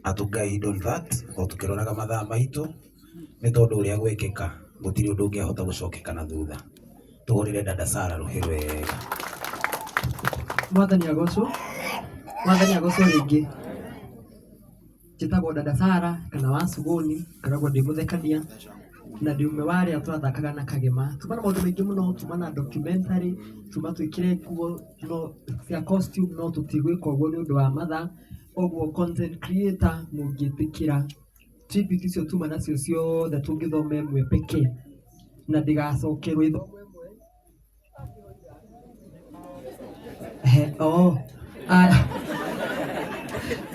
atuguide on that o tukiroraga mathaa maitu ni tondu uria gwekeka gutiri undu ungiahota gucokeka na thutha. Tuhurire dada Sarah ruhiru wega. Mwathani agocwo ringi. Njĩtagwo dada Sarah kana wa Suguni, ngoragwo ndĩ mũthekania na ndĩ ũmwe wa arĩa twathakaga na Kagema. Tuma na maũndũ maingĩ mũno, tuma na documentary, tuma twĩkĩre nguo no cia costume, no tũtigwĩka ũguo nĩ ũndũ wa mathaa. Ũguo content creator mũngĩtĩkĩra tribute icio tuma nacio ciothe tũngĩthoma ĩmwe pekee na ndigacokerwo ithomo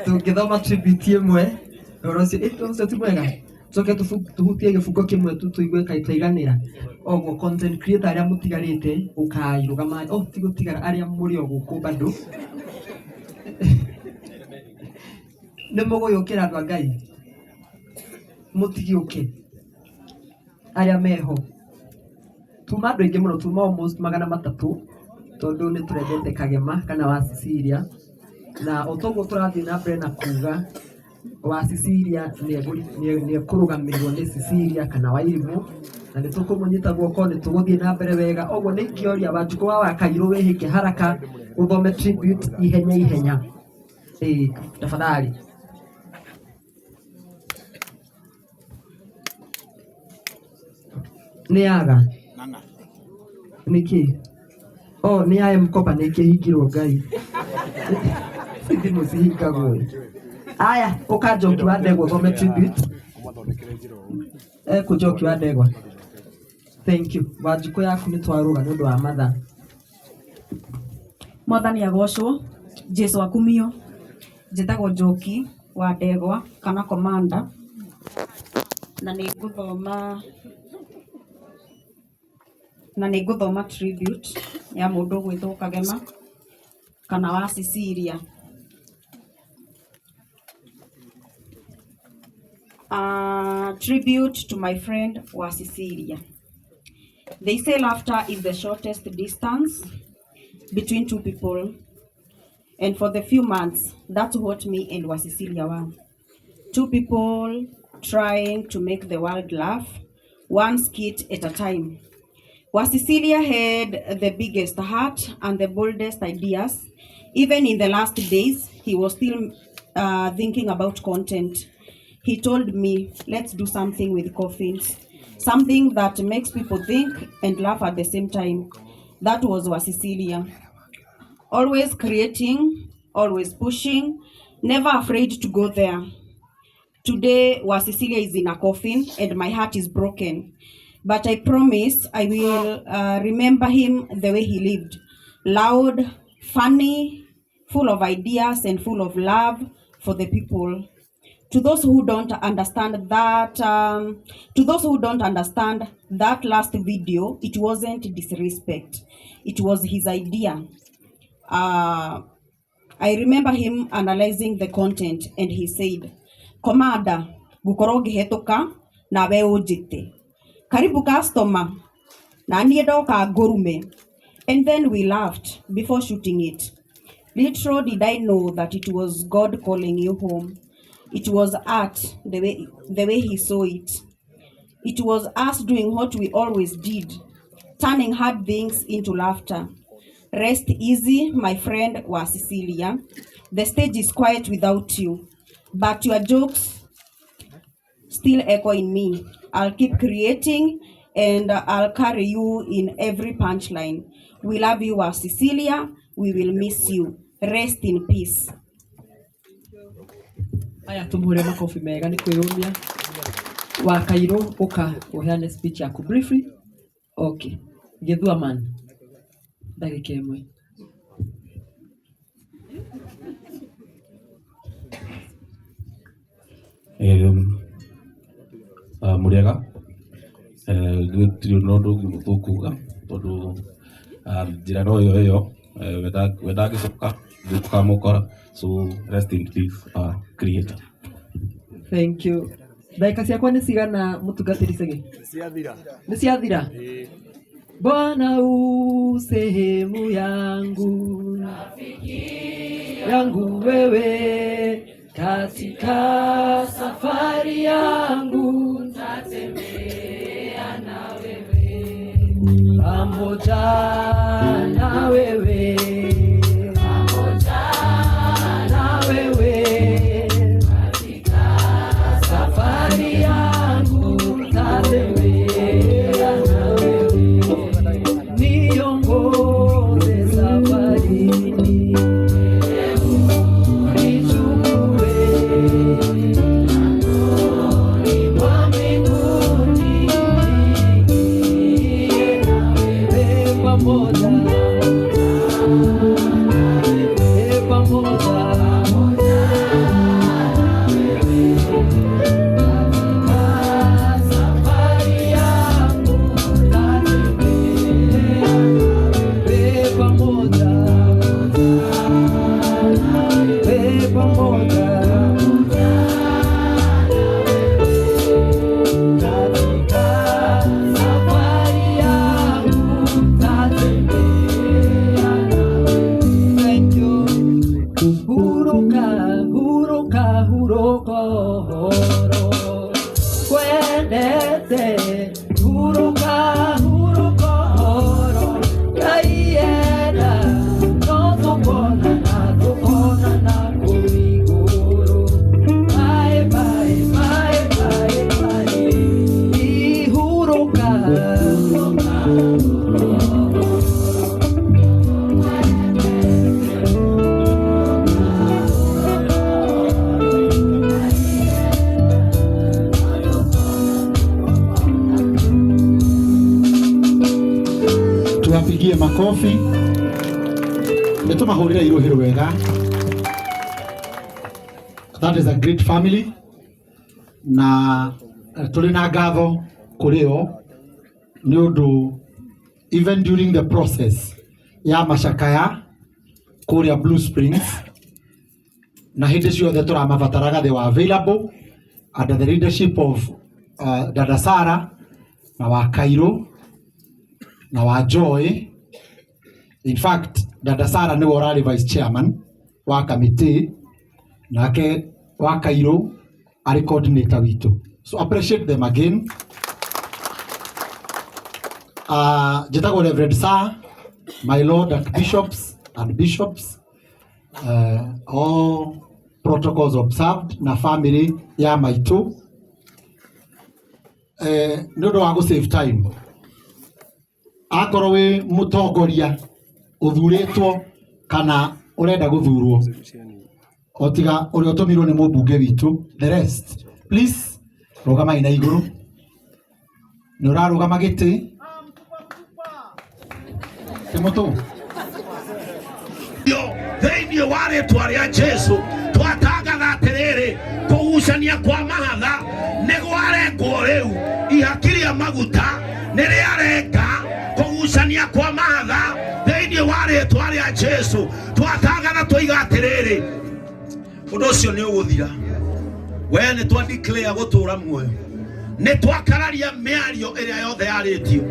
tũngĩthoma tribute ĩmwe ũhoro ũcio ti mwega, tũcoke tũhutie gĩbungo kĩmwe tũigue kaĩ twaiganĩra. Ũguo content creator arĩa mũtigarĩte ũkairũgama tigũtigara arĩa mũrĩ o gũkũ bado nĩ mũgũyũkĩra andũ a Ngai, mũtigiũke arĩa meho. Tuma andũ aingĩ mũno, tuma almost 300 tondũ nĩ tũrendete Kagema kana wa Cecilia, na otoguo tũrathiĩ na mbere na kuga wa Cecilia nĩ ekũrũgamĩrĩrwo nĩ Cecilia kana wa Irimũ, na nĩ tũkũmũnyita guoko, nĩ tũgũthiĩ na mbere wega. Ũguo nĩ ingĩoria Wanjikũ wa Kairũ wĩhĩke haraka ũthome tribute ihenya. Tafadhali. Nĩaga nĩkĩ nĩ aye mkoba nĩkĩhingirwo Ngai thimũ cihingagwo. Aya ũka Njoki wa Ndegwa ũthome tribute. Njoki wa Ndegwa. Thank you. Wanjikũ yaku nĩ twarũga nĩ ũndũ wa mathaa. Mwathani agocwo. Jesu akumio. Njĩtagwo Njoki wa Ndegwa kana Commander, na nĩ ngũthoma tribute ya mũndũ gwĩtwo Kagema kana wa Cecilia. Tribute to my friend wa Cecilia. They say laughter is the shortest distance between two people, and for the few months that's what me and wa Cecilia were. Two people trying to make the world laugh, one skit at a time. Wa Cecilia had the biggest heart and the boldest ideas. Even in the last days, he was still thinking about content. He told me, let's do something with coffins, something that makes people think and laugh at the same time. That was Wa Cecilia. Always creating, always pushing, never afraid to go there. Today, Wa Cecilia is in a coffin and my heart is broken. But I promise I will remember him the way he lived. Loud, funny, full of ideas and full of love for the people. To those who don't understand that, last video, it wasn't disrespect. It was his idea. I remember him analyzing the content and he said, Commander, gukoro ngihetoka na we ujite. Karibu customer, na niĩ ndoka ngurume. And then we laughed before shooting it. Little did I know that it was God calling you home. It was art, the way he saw it. It was us doing what we always did, turning hard things into laughter. Rest easy, my friend Wa Cecilia. The stage is quiet without you, but your jokes still echo in me. I'll keep creating and I'll carry you in every punchline. We love you, Wa Cecilia. We will miss you. Rest in peace. Aya tumuhure makofi mega ni kwirumia. Wa Kairũ ũka uheane speech yaku briefly. Okay. Githua man. Ndagĩka ĩmwe. Muriega. Gũtirĩ ũndũ ũngĩ tũkuga tondũ njĩra no yo wendagĩcoka ndũkamũkora. So rest in peace, creator. Thank you. Dakika ciakwa nĩ cigana mũtungatĩri Cege? Nĩ ciathira? Bwana sehemu yangu wewe, katika safari yangu tatembea na wewe, pamoja na wewe, pamoja na wewe, katika safari yangu tatembea na wewe, niongoze safarini. Tuwapigie makofi. Netumahurira iruhiro wega. That is a great family. Na tuli na gatho kureo ni undu even during the process ya mashakaya kuria Blue Springs na hindi ciothe turamabataraga they were available under the leadership of Dada Sarah na wa Cairo na wa Joy. In fact, Dada Sarah ni warari vice chairman wa committee nake wa Cairo ari coordinator witu. So appreciate them again. Jitago Reverend Sir, my Lord Archbishops and bishops, all protocols observed na family ya Maitu. Nodo wago save time. Akorwo wi mutongoria uthuritwo kana urenda guthurwo otiga uri otomirwo ni mubunge witu, the rest please rugama ina iguru ni urarugama giti Timoto yo thĩinĩ wa rĩĩtwa rĩa Jesũ twatangatha atĩrĩrĩ kũgucania kwa mahatha nĩ gwarengwo rĩu ihaki rĩa maguta nĩ rĩarenga kũgucania kwa mahatha thĩinĩ wa rĩĩtwa rĩa Jesũ twatangatha twoiga atĩrĩrĩ ũndũ ũcio nĩ ũgũthira we nĩ twa declare gũtũũra muoyo nĩ twakararia mĩario ĩrĩa yothe yarĩtio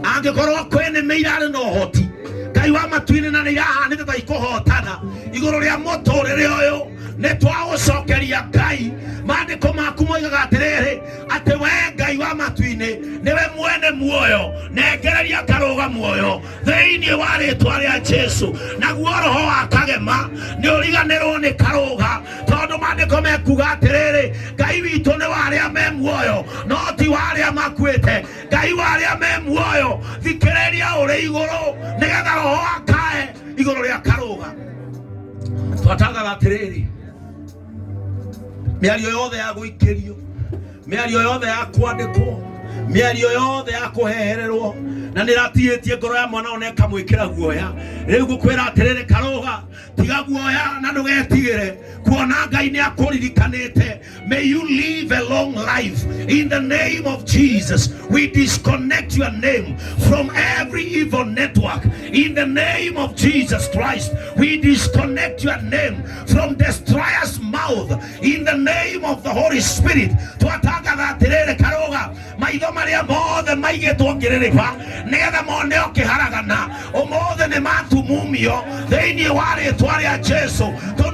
angĩkorwo kwĩnĩmĩire arĩ na ũhoti Ngai wa matu-inĩ na nĩ irahanĩte ta ikũhotana igũrũ rĩa mũtũrĩre ũyũ nĩ twagũcokeria Ngai maandĩko maku moigaga atĩrĩrĩ atĩ we Ngai wa matu-inĩ nĩwe mwene muoyo nengereria karũga muoyo thĩinĩ wa rĩĩtwa rĩa Jesũ naguo roho wa kagema nĩ ũriganĩrwo nĩ karũga tondũ maandĩko mekuga atĩrĩrĩ Ngai witũ nĩ wa arĩa me muoyo no ti wa arĩa makuĩte Ngai wa arĩa me muoyo thikĩrĩria ũrĩ igũrũ nĩgetha roho akae igũrũ rĩa karũga twatangatha atĩrĩrĩ mĩario yothe ya gũikĩrio mĩario yothe ya kwandĩkwo mĩario yothe ya kũhehererwo na nĩ ratihĩtie ngoro ya mwana ona ĩkamwĩkĩra guoya rĩu ngũkwĩra atĩrĩrĩ karũga tiga guoya na ndũgetigĩre kuona Ngai nĩ akũririkanĩte. May you live a long life in the name of Jesus. We disconnect your name from every evil network in the name of Jesus Christ. We disconnect your name from destroyer's mouth in the name of the Holy Spirit. Twatangatha atĩrĩrĩ karũga maitho marĩa mothe maigĩtwo ngĩrĩrĩba nĩgetha mone ũkĩharagana ũmothe nĩ matumumio thĩinĩ wa rĩĩtwa rĩa Jesũ.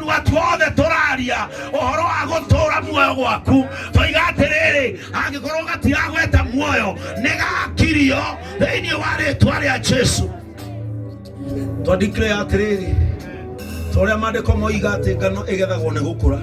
watu othe turaria ohoro wa gutura muoyo gwaku toiga atiriri angikorwo gatiragweta muoyo nigakirio thiini wa ritwa ria Jesu. Twandikire atiriri toria mandiko moiga ati ngano igethagwo ni gukura.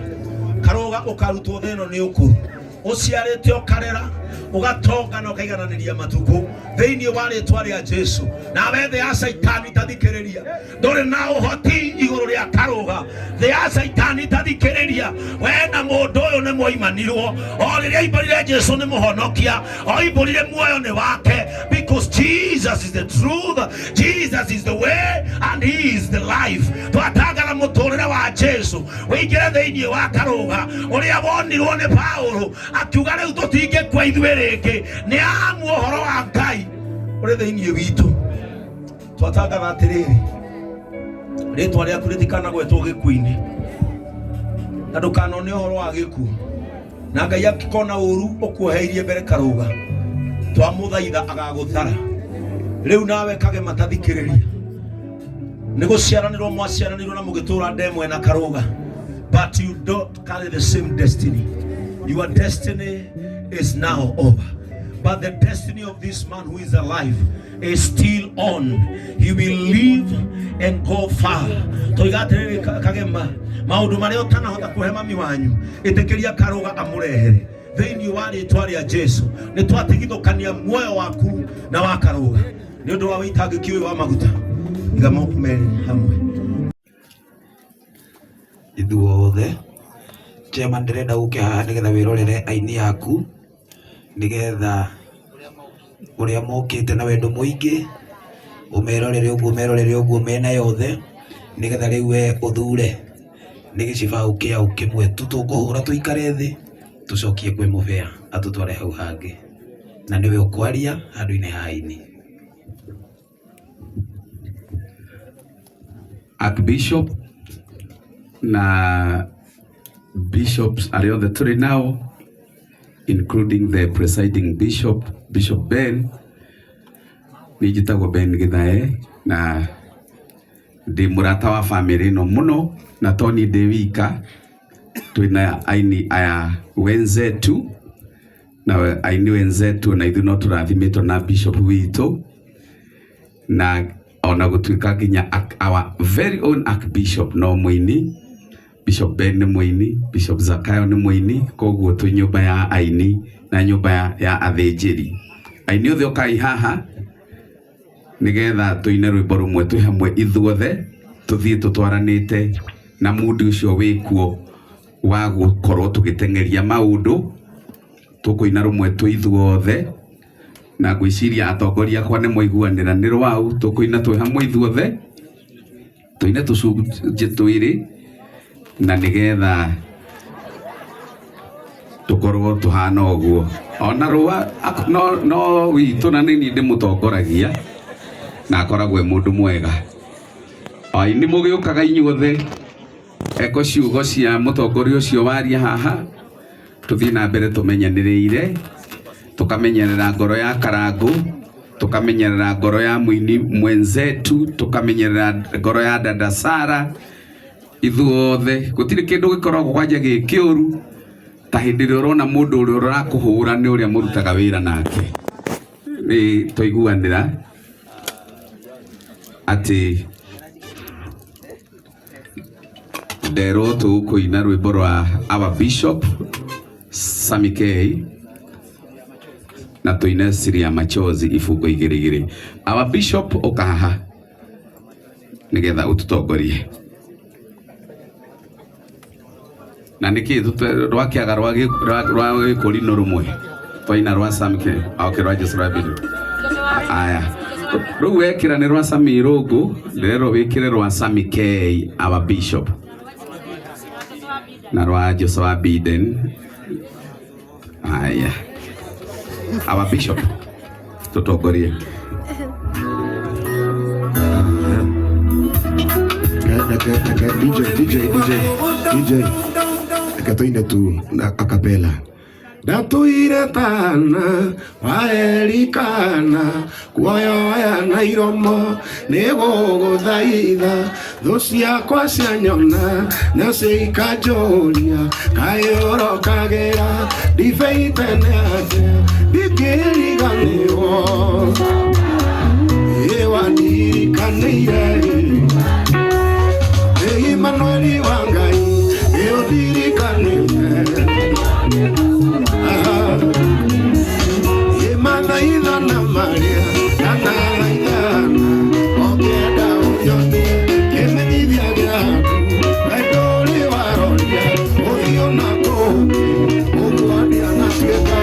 Karoga ukarutwo thino ni ukuru uciarite ukarera ugatonga na ukaigananiria matuku thiini wa ritwa ria Jesu. Na wethe ya Saitani tathikiriria nduri na uhoti iguru ria karoga the ya Saitani tathikiriria we na mundu uyu ni moimanirwo o riria iborire Jesu ni muhonokia o iborire muoyo ni wake because Jesus is the truth, Jesus is the way and he is the life. Twatangara muturire wa Jesu wingire thiini wa karoga uria wonirwo ni Paulo akiuga riu tutinge kwa ithwiriki ni amu uhoro wa Ngai uri thiini witu. Twatangara atiriri ritwa riaku ritikana gwetwo gikuini na ndukanone uhoro wa gikuo na Ngai akikona uru ukuoheirie mbere karoga twamuthaitha agaguthara riu nawe kage matathikiriria ni guciaranirwo mwaciaranirwo na mugitura ndemwe na karoga but you don't carry the same destiny. Your destiny is now over, but the destiny of this man who is alive is still on. He will live and go far. Toigatere kagema maundu maria utanahota kuhe mami wanyu itikiria karoga amurehere thiini wa ritwa ria Jesu. Ni twatigithukania muoyo waku na wa karoga ni undu wa witangiki uyu wa maguta ngamo meri hamwe ithuothe chema ndirenda uke haha nigetha wirorere aini yaku nigetha uria mokite na wendo muingi umerorere uguo mena yothe nigetha riu we uthure nigiciba ukia ukimwe tutukuhura tuikare thi tucokie kwi muvea atutware hau hangi na niwe ukwaria handu-ini ha aini. Archbishop na bishops are on the three now, including the presiding bishop, Bishop Ben. Nijitagwo Ben Githae na ndi murata wa family no muno na Tony Dewika. Twina aini aya wenzetu na aini wenzetu na ithuno turathimitwo na bishop witu na ona gutuika ginya our very own archbishop no muini Bishop Ben ni muini, Bishop Zakayo ni muini, koguo twi nyumba ya aini na nyumba ya athinjiri. Aini othe okai haha nigetha tuine rwimbo rumwe twi hamwe ithuothe tuthie tutwaranite na mundu ucio wikuo wa gukorwo tugitengeria maundu tukuina rumwe twi ithuothe na gwiciria atongoria kwa ni moiguanira ni rwau tukuina twi hamwe ithuothe tuine tucunje twiri na nigetha tukorwo tuhana uguo ona rua no witu na nini ndi mutongoragia na akoragwe mundu mwega aini mugiukaga inyuothe eko ciugo cia mutongoria ucio waria haha tuthie na mbere tumenyaniriire tukamenyerera ngoro ya Karangu tukamenyerera ngoro ya muini mwenzetu tukamenyerera ngoro ya dada Sara ithuothe gutire kindu gikoragwo kwanja gikiuru ta hindi ri urona mundu uri urakuhura ni uria murutaga wira nake ni toiguanira ati ndero tukuina rwimbo rwa our bishop Sammy K na tuine siria machozi ifungo igirigiri. Our bishop okaha nigetha ututongorie na niki rwakiaga rwa kurino rumwe twaina rwa Sammy K rwa Jesu Rabidu aya ruu wekira ni rwa Sammy Rogo rero wekire rwa Sammy K our bishop na rwa Joshua Biden aya our bishop tutongorie DJ Katoine tu a capella ndatuire tana waerikana kuoyoya na iromo niguguthaitha thu ciakwa cianyona nacio ikanjũria kaĩ ũrokagira ndibĩitene atĩa ndingĩriganĩrwo wandirikanĩire Emmanuel wa Ngai ũndirikanĩire Emmanuel na Maria kana laithana ũngĩenda ũnyonie kĩmenyithia gĩaku wendo ũrĩ waroria ũthiũ na kũngĩ ũguo ndianatuĩka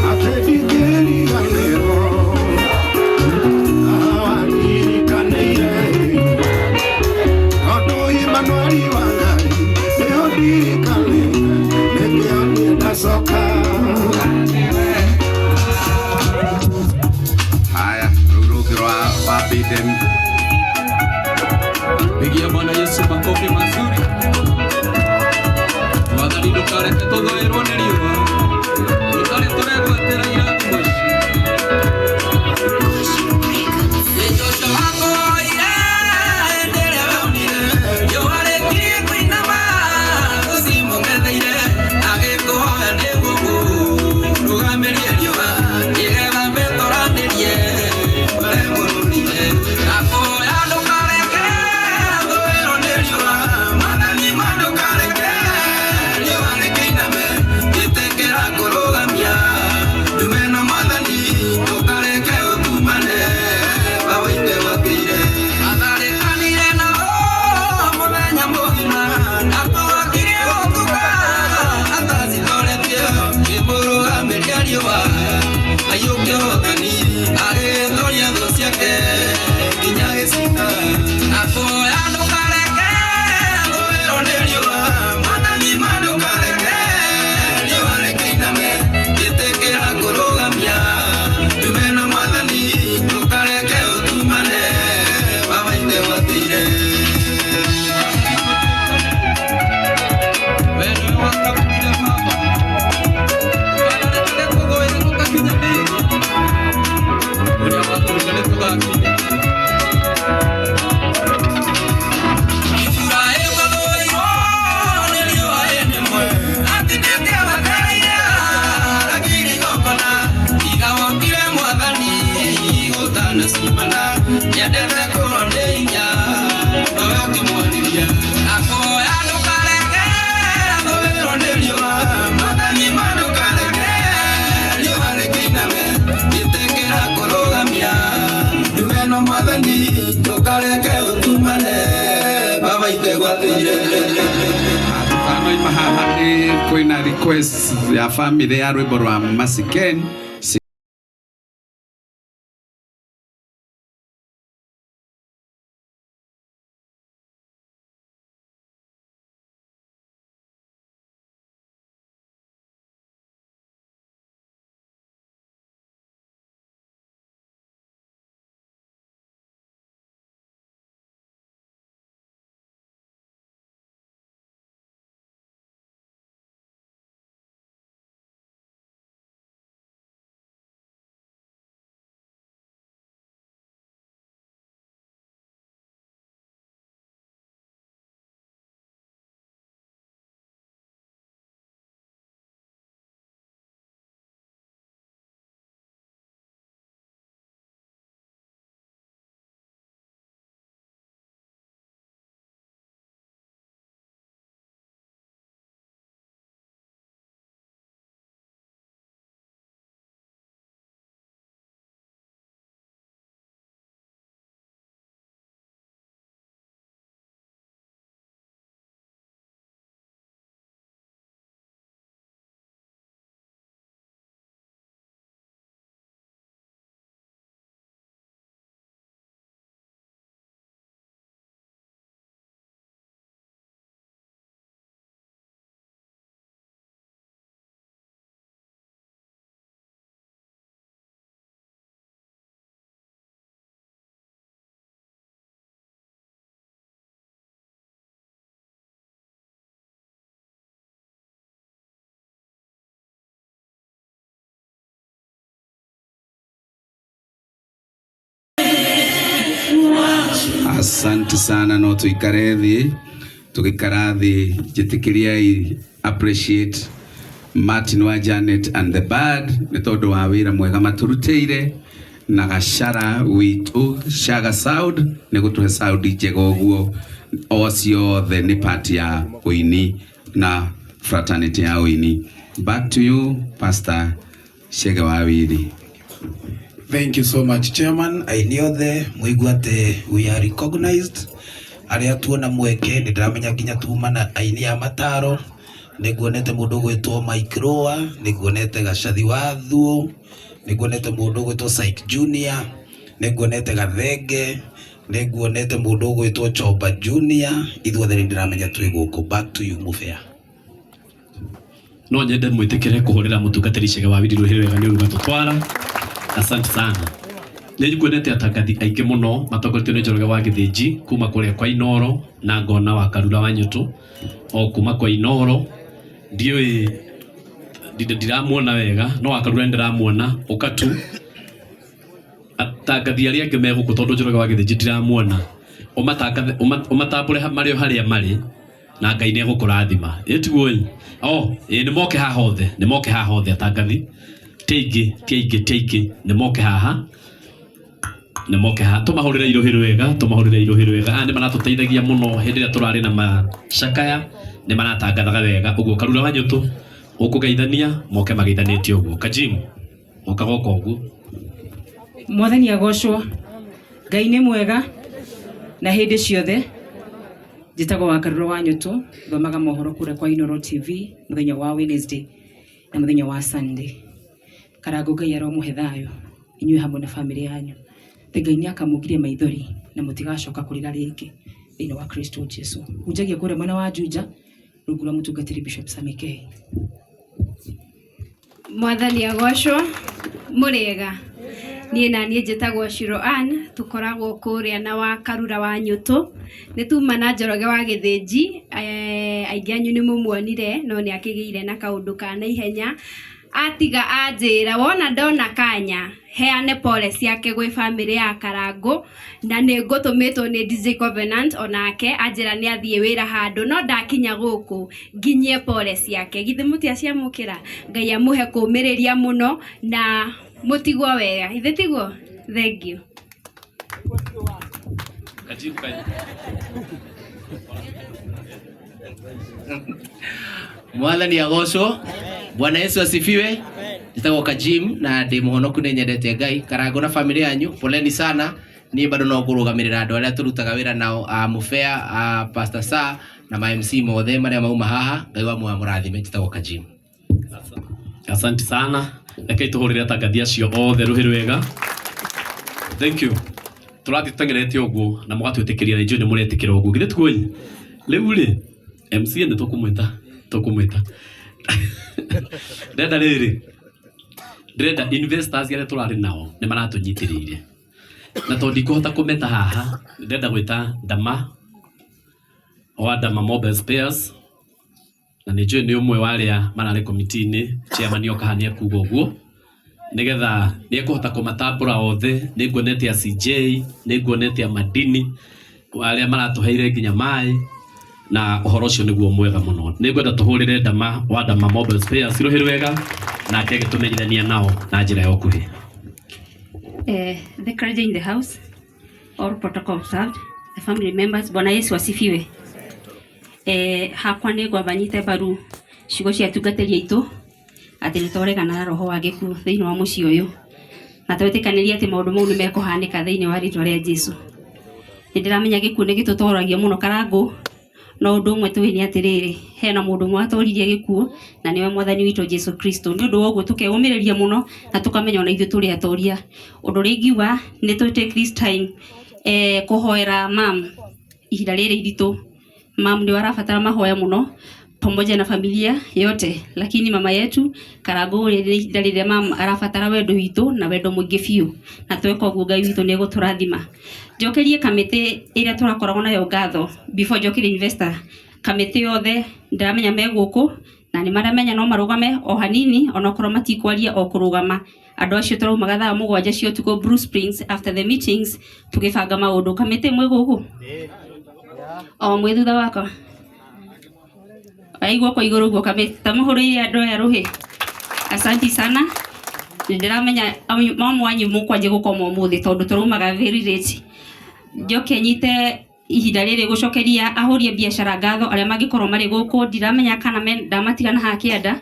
atĩ ndingĩriganĩrwo Haya, rugby rwa Biden. Pigia Bwana Yesu makofi mazuri. Mwathani ndukareke tũthũĩrwo nĩ riũa, tũtarĩ tũregwatĩra irathimo ici. Joshua wakoire hĩndĩ ĩrĩa weonire riũa rĩkirie kũinama, ũcimũng'etheire agĩkũhoya nĩguo mũrũgamĩrie riũa, nĩgetha mbĩtũranĩrie ũrĩa mũrũrire. Ndakwĩhoya ndũkareke thũĩrwo nĩ riũa, Mwathani ndũkareke riũa rĩkĩiname, gĩtĩkĩra kũrũgamia ndume na Mwathani, ndũkareke ũtumane waũite wathire. Atharĩkanire nao mũthenya mũgima, atũgakire gũtuka atacitoretie, kĩmũrũgamĩria riũa aiyũke ũhootani, agĩtooria thũ ciake nginya gĩcinda. Ndakwĩhoya ndũkareke thũĩrwo nĩ riũa, Mwathani ndũkareke riũa rĩkĩiname, gĩtĩkĩra kũrũgamia ndume na Mwathani, ndũkareke ũtumane waũite wathire. We nĩwe wakamũkire Baba, ndũkarekere tũthũĩre tũgakinyanĩire ũrĩa watũrire nĩtũgakinya. Iburahĩmu athũĩirwo nĩ riũa rĩnene, atinĩte abatarĩire aragĩire igongona, tiga wokire Mwathani gũtanacimana, nĩendete kũrwo nĩ hinya nowe ũkĩmwarĩria. Ndakwĩhoya ndũkareke thũĩrwo nĩ riũa, Mwathani ndũkareke riũa rĩkĩiname, gĩtĩkĩra kũrũgamia ndume na Mwathani, ndũkareke ũtumane waũite gwathire. Tanoima haha nĩ kwĩna request ya family ya rwĩmbo rwa Masiken. Asante sana no tuikare thi tugikara thi jitikiriai appreciate Martin wa Janet and the Bad ni tondu wa wira mwega maturuteire na gashara witu Shaga Sound ni gutuhe sound njega uguo ocio the ni part ya uini na fraternity ya uini. Back to you Pastor Shege Wawiri. Thank you so much, Chairman. I know the muiguate we are recognized. Aria tuona mweke ndiramenya nginya tumana aini ya mataro niguonete mundu gwitwo Mike Roa, niguonete Gacathi wa Thuo, niguonete mundu gwitwo Psych Junior, niguonete Gathenge, niguonete mundu gwitwo Choba Junior. Ithuothe ndiramenya twi guku. Back to you Mufea. No nyende mwitikire kuhurira mutungatiri Shege Wawiri ruhire wega ni uruga tutwara. Asante sana. Nĩnguonete atangathi aingĩ mũno matongoretio nĩ Njoroge wa Gĩthĩnji kuma kũrĩa kwa Inoro na Ngona wa Karura wa Nyũtũ o kuma kwa Inoro ndiũĩ ndiramuona wega no wa Karura ndiramuona ũkatu atangathi arĩa angĩ megũkũ tondũ Njoroge wa Gĩthĩnji ndiramuona ũmatambũre marĩ o harĩa marĩ na Ngai nĩ egũkũrathima ĩtiguo nĩ moke haha othe nĩ moke haha othe atangathi teige nĩ moke haha tumahurire iruhiru wega ni manatuteithagia muno hindi ria turari na macakaya ni manatangathaga wega uguo Karura wa Nyũtũ ukugeithania moke mageithanĩtie uguo Kajimu mukagoka uguo. Mwathani agocwo. Ngai nĩ mwega na hindi ciothe. Njĩtagwo wa Karura wa Nyũtũ, thomaga mohoro kũrĩa kwa Inoro TV muthenya wa Wednesday na muthenya wa Sunday. Karago Ngai aromũhe thayũ inyuĩ hamwe na family yanyu. Ngai nĩ akamũgirie maithori na mũtigacoka kũrĩra rĩngĩ thĩinĩ wa Kristo Jesu. Hunjagia kũrĩa mwena wa Juja rungu rwa mũtungatĩri Bishop Samikei. Mwathani agocwo. Mũrĩega. Niĩ na niĩ njĩtagwo Shiro Ann, tukoragwo kũrĩa na wa Karura wa Nyũtũ. Nĩ tuma na Njoroge wa Gĩthĩnji, aingĩ anyu nĩ mũmuonire no nĩ akĩgĩire na kaũndũ ka naihenya. Atiga anjĩra wona ndona kanya heane pole ciake gwĩ family ya Karango na nĩ ngũtũmĩtwo nĩ DJ Covenant onake anjĩra nĩ athiĩ wĩra handũ no ndakinya gũkũ nginyie pole ciake githĩ mũtiaciamũkĩra. Ngai amũhe kũũmĩrĩria mũno na mũtigwo wega ithe tiguo. Thank you. Mwathani agocwo. Bwana Yesu asifiwe. Njĩtagwo Kajim na ndĩ mũhonoku nĩ nyendete Ngai. Karango na family yanyu poleni sana. Niĩ bado no ngũrũgamĩrĩra andũ arĩa tũrutaga wĩra nao Mufea, Pastor Sa na ma MC mothe marĩa mauma haha. Ngai wa mũrathime. Njĩtagwo Kajim. Asante sana. Rekei tuhurire atangathi acio othe ruhiru wega. Thank you. Tũrathiĩ tũtengerete ũguo na mũgatwĩtĩkĩria nĩ mũretĩkĩra ũguo. Githĩ tiguo rĩu rĩ MC nĩ tũkũmwĩta. Ndĩrenda investors arĩa tũrarĩ nao nĩ maratũnyitĩrĩire na tondũ ndikũhota kũmeta haha ndĩrenda gwĩta Dama Mobile Spares na nĩ njũĩ nĩ ũmwe wa arĩa mararĩ komiti-inĩ chairman oka hania kuga ũguo nĩgetha nĩ ekũhota kũmatambũra othe. Nĩ nguonete CJ, nĩ nguonete Madini arĩa maratũheire nginya maĩ na ũhoro ũcio nĩguo mwega mũno. Nĩ ngwenda tũhũrĩre Dama Mobile Spares ruhiru wega na tũmenyithania nao na njĩra ya ũkuhĩ. The clergy in the house, all protocol observed, the family members. Bwana Yesu asifiwe. Hakwa nĩ ngwambanyite mbaru ciugo cia atungatĩri aitũ atĩ nĩ twaregana na roho wa gĩkuũ thĩinĩ wa mũciĩ ũyũ na twetĩkanĩria atĩ maũndũ mau nĩ mekũhanĩka thĩinĩ wa rĩĩtwa rĩa Jesũ. Nĩ ndĩramenya gĩkuũ nĩ gĩtũtoragia mũno Karango no ũndũ ũmwe tũĩ nĩ atĩrĩrĩ hena mũndũ ũmwe watoririe gĩkuũ na nĩwe Mwathani witũ Jesũ Kristo. Nĩ ũndũ wa ũguo tũkeũmĩrĩria mũno na tũkamenya ona ithuĩ tũrĩ atoria. Ũndũ ũrĩa ingiuga nĩ tũ-take this time kũhoera mam ihinda rĩrĩ iritũ. Mam ndio arabatara mahoya muno pamoja na familia yote, lakini mama yetu Karango rĩrĩa mam arabatara wendo witũ na wendo mũingĩ biũ na tweka ũguo Ngai witũ nĩ egũtũrathima. Njokerie kamĩtĩ ĩrĩa tũrakoragwo nayo ngatho before njokerie investor. Kamĩtĩ yothe ndiramenya megũkũ na nĩ maramenya no marũgame o hanini onokorwo matikwaria o kũrũgama Andũ acio tũraumaga thaa 7 cia ũtukũ Bruce Springs. After the meetings tũgĩbanga maũndũ. Kamĩtĩ mwĩ gũkũ? O mwĩ thutha wakwa. Aigua kwa igũrũ guo kamĩtĩ. Tamũhũrĩire andũ aya rũhĩ. Asante sana. Ndiramenya mamu wanyu mũkwanjie gũkoma ũmũthĩ tondũ tũraumaga very late. Njoke nyite ihinda rĩrĩ gũcokeria ahũrie biacara ngatho arĩa mangĩkorwo marĩ gũkũ. Ndiramenya kana ndamatigana haha kĩanda.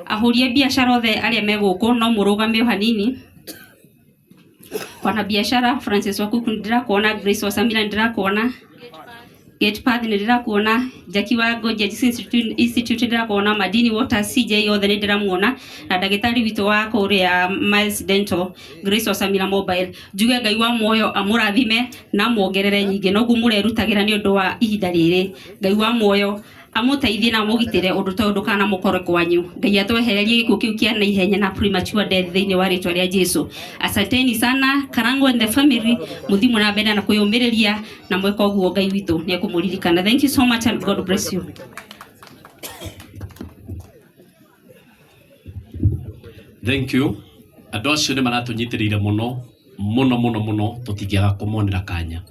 Ahũrie biacara othe arĩa me gũkũ no mũrũgame hanini. Wana biashara Francis Wakuku ndirakuona, Grace Wasamira ndirakuona, Gate Path ndirakuona, Jackie Wago Judges Institute ndirakuona, Madini Water CJ othe ndiramuona, na ndagĩtarĩ witũ wa kũrĩa Miles Dental Grace Wasamira Mobile. Njuge Ngai wa muoyo amũrathime na muongerere nyingĩ noguo mũrerutagĩra nĩ ũndũ wa ihinda rĩrĩ. Ngai wa muoyo amũteithie na mũgitĩre ũndũ ta ũndũ kana mũkore kwanyu. Ngai atwehererie gĩkuũ kĩu kĩa naihenya na premature death thĩinĩ wa rĩtwa rĩa Jesu. Asanteni sana Karango and the family, muthimu na mbere na kwĩyũmĩrĩria na mweka ũguo Ngai witũ nĩ ekũmũririkana. Thank you so much and God bless you. Thank you. Andũ acio nĩ maratũnyitĩrĩire mũno tũtingĩaga kũmonera kanya.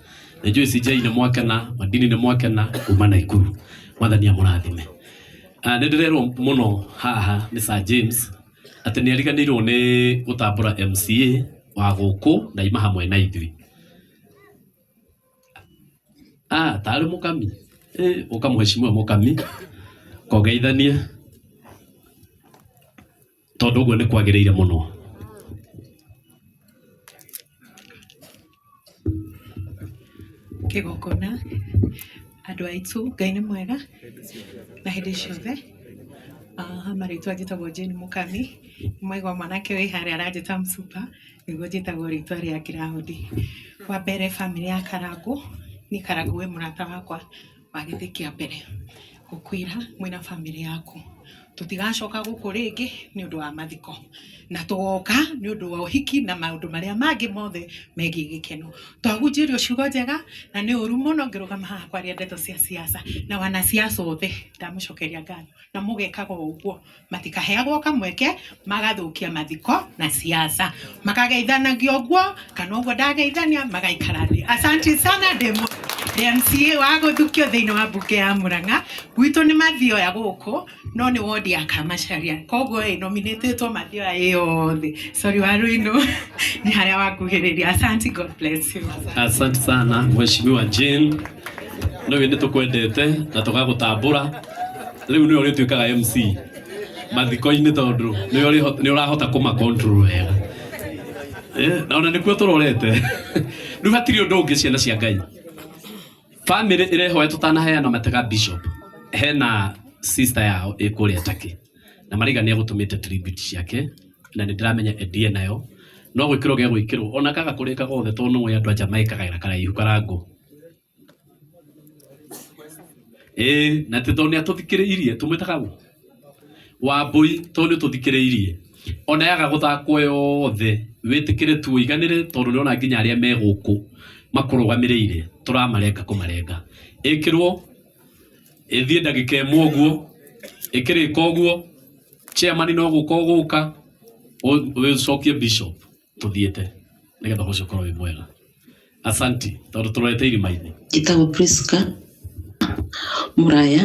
Najua CJ nĩ mwakena, Madini nĩ mwakena, kuma Naikuru. Mwathani amũrathime. Nĩ ndĩrerwo mũno haha nĩ Sir James atĩ nĩ ariganĩirwo nĩ gũtambũra MCA wa gũkũ na ima hamwe na ithuĩ. Tarĩ mũkami. Ũkamũheshimiwa mũkami. Kongeithanie. Tondũ ũguo nĩ kwagĩrĩire mũno. Kĩgongona andũ aitũ Ngai nĩ mwega na hĩndĩ ciothe. Marĩtwa njĩtagwo Jane Mũkami, mwaigua mwanake wĩ harĩa aranjĩta Msupa, nĩguo njĩtagwo rĩtwa rĩa Kĩraũndi. Wa mbere famĩlĩ ya Karangu, niĩ Karangu wĩ mũrata wakwa wa gĩtĩ kĩa mbere. Gũkwĩra mwĩna famĩlĩ yaku tũtigacoka gũkũ rĩngĩ nĩ ũndũ wa mathiko, na tũgoka nĩ ũndũ wa ũhiki na maũndũ marĩa mangĩ mothe megiĩ gĩkeno. Twahunjĩrio ciugo njega na nĩ ũru mũno ngĩrũgama haha kwaria ndeto cia siasa, na wanasiasa othe ndamũcokeria ngatho na mũgekaga ũguo, matikaheagwo kamweke magathũkia mathiko na siasa, makageithanagio ũguo kana ũguo ndageithania magaikara thĩ. Asante sana demo MCA wa gũthukio thĩinĩ wa mbunge ya Murang'a. Gwitũ nĩ Mathioya gũkũ no nĩ wodi ya Kamacharia, koguo nominatĩtwo Mathioya yothe. Sorry Waruino nĩ harĩa wakuhĩrĩria. Asante, God bless you. Asante sana Mheshimiwa Jane, no wende tũkwendete na tũgagũtambũra. Rĩu nĩ ũrĩtuĩkaga MC mathiko-inĩ tondũ nĩ ũrahota kũma-control wega. Na ona nĩkuo tũrorete. Rĩu hatirĩ ũndũ ũngĩ ciana cia Ngai. Family ĩrehoe tũtanaheana matega bishop. Hena sister yao ĩkũrĩa Turkey. Na Mariga nĩ egũtũmĩte tribute ciake na nĩ ndĩramenya endie nayo. No gwĩkĩrwo gĩa gwĩkĩrwo ona kaga kũrĩka gothe tondũ nĩ andũ a Jamaica gaĩra karaihu Karangu. Na tondũ nĩ atũthikĩrĩirie tũmwĩtaga gũ Wambui tondũ nĩ tũthikĩrĩirie. Ona yaga gũthakwo yothe wĩtĩkĩre tu ũiganĩre tondũ nĩ ona nginya arĩa me gũkũ makũrũgamĩrĩire tũramarenga kũmarenga. Ĩkĩrwo ĩthiĩ ndagĩka ĩmwe ũguo, ĩkĩrĩka ũguo chairman no gũka ũcokie bishop tũthiĩte nĩgetha ũcio ũkorwo wĩ mwega. Asante tondũ tũrorete irima-inĩ. Njĩtagwo Priska Mũraya,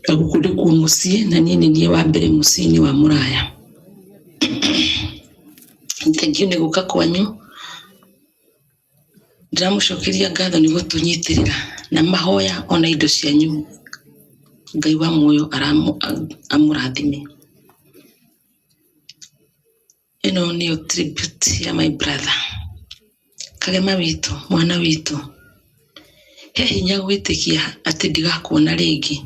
na gũkũ ndĩkuo mũciĩ na niĩ nĩ niĩ wa mbere mũciĩ-inĩ wa Mũraya. Thengiũ nĩ gũka kwanyu. Ndĩramũcokeria ngatho nĩ gũtũnyitĩrĩra na mahoya ona indo cianyu. Ngai wa muoyo amũrathime. Ĩno nĩyo tribute ya my brother Kagema witũ, mwana witũ. He hinya gwĩtĩkia atĩ ndigakuona rĩngĩ.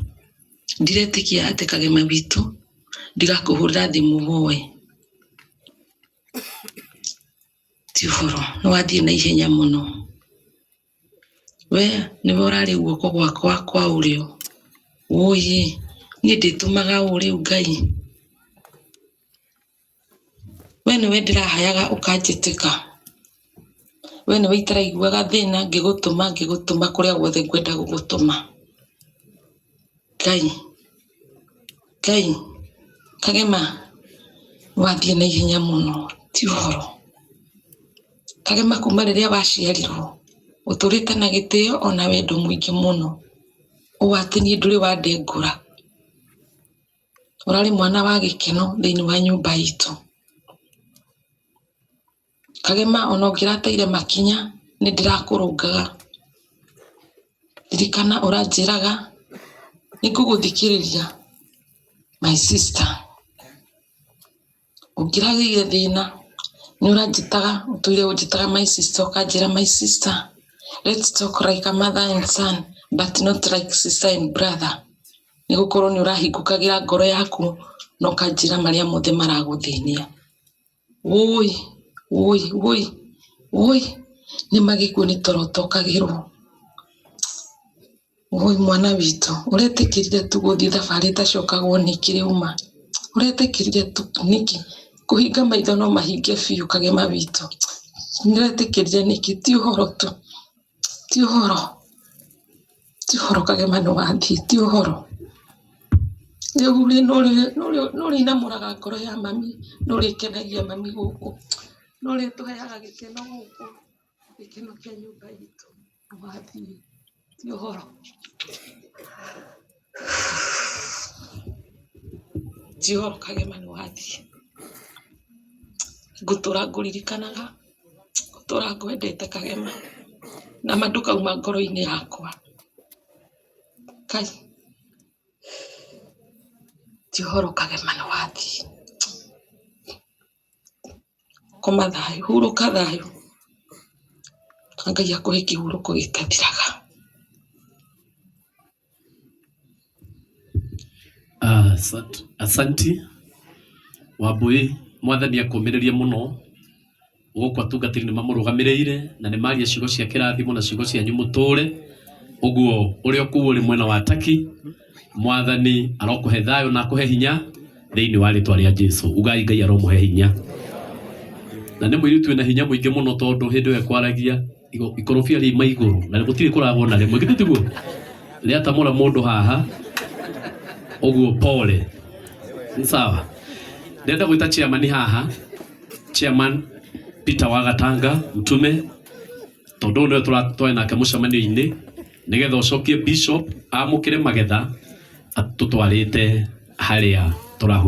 Ndiretĩkia atĩ Kagema witũ ndigakũhũrĩra thimũ woe. Ti ũhoro, nĩ wathiĩ na ihenya mũno. We nĩwe ũrarĩ guoko gwakwa kwa ũrĩo. Woye niĩ ndĩtũmaga ũrĩu Ngai. We nĩwe ndĩrahayaga ũkanjĩtĩka. We nĩwe itaraiguaga thĩna ngĩgũtũma kũrĩa guothe ngwenda gũgũtũma. Ngai Kagema wathie na ihenya muno ti uhoro. Kagema kuma riria waciarirwo uturite na gitio ona wendo mwingi muno uwatini nduri wa ndengura urari mwana wa gikeno thiini wa nyumba itu. Kagema ona ngirateire makinya ni ndirakurungaga ririkana uranjiraga nikuguthikiriria my sister. Ungiragiire thina ni uranjitaga utuire unjitaga my sister ukanjira my sister, let's talk like a mother and son but not like sister and brother. Nigukorwo ni urahingukagira ngoro yaku no kanjira maria mothe maraguthinia. Woi ni magikuo ni torotokagirwo. Woi mwana witu uretikirire tu guthii thabari tacokagwo ni kiriuma. Uretikirire tu niki kuhinga maitho no mahinge biu Kagema witu. Niretikirire niki ti uhoro tu. Ti uhoro Kagema no wathi ti uhoro. Uri nuri namuraga ngoro ya mami nuri kenagia mami guku nuri tuheaga gikeno guku gikeno kia nyumba itu wathi ti uhoro. Ti uhoro Kagema no wathi gutura nguririkanaga gutura ngwendete Kagema na manduka uma ngoro-ini yakwa kai ti uhoro Kagema no wathi koma thayu huruka thayu Ngai akuhe kihuruko gitathiraga. Asanti Wambui mwathani akumiririe muno guku atungatiri ni mamurugamireire na ni maria ciugo cia kirathimo na ciugo cia nyumuture uguo uri okuo uri mwena wa Taki mwathani arokuhe thayo na akuhe hinya thiini wa ritwa ria Jesu. Ugai Ngai aromuhe hinya na ni mwiritu wina hinya muingi muno tondu hindi we kwaragia ikorofia ri maiguru na gutiri kuragwo na rimwe gitiguo ria tamura mundu haha uguo pole sawa. Ndenda gwita chairman haha chairman Peter Wagatanga mtume tondu ndio turatwae nake mucemanio-ini nigetha ucokie bishop amukire magetha atutwarite haria turahu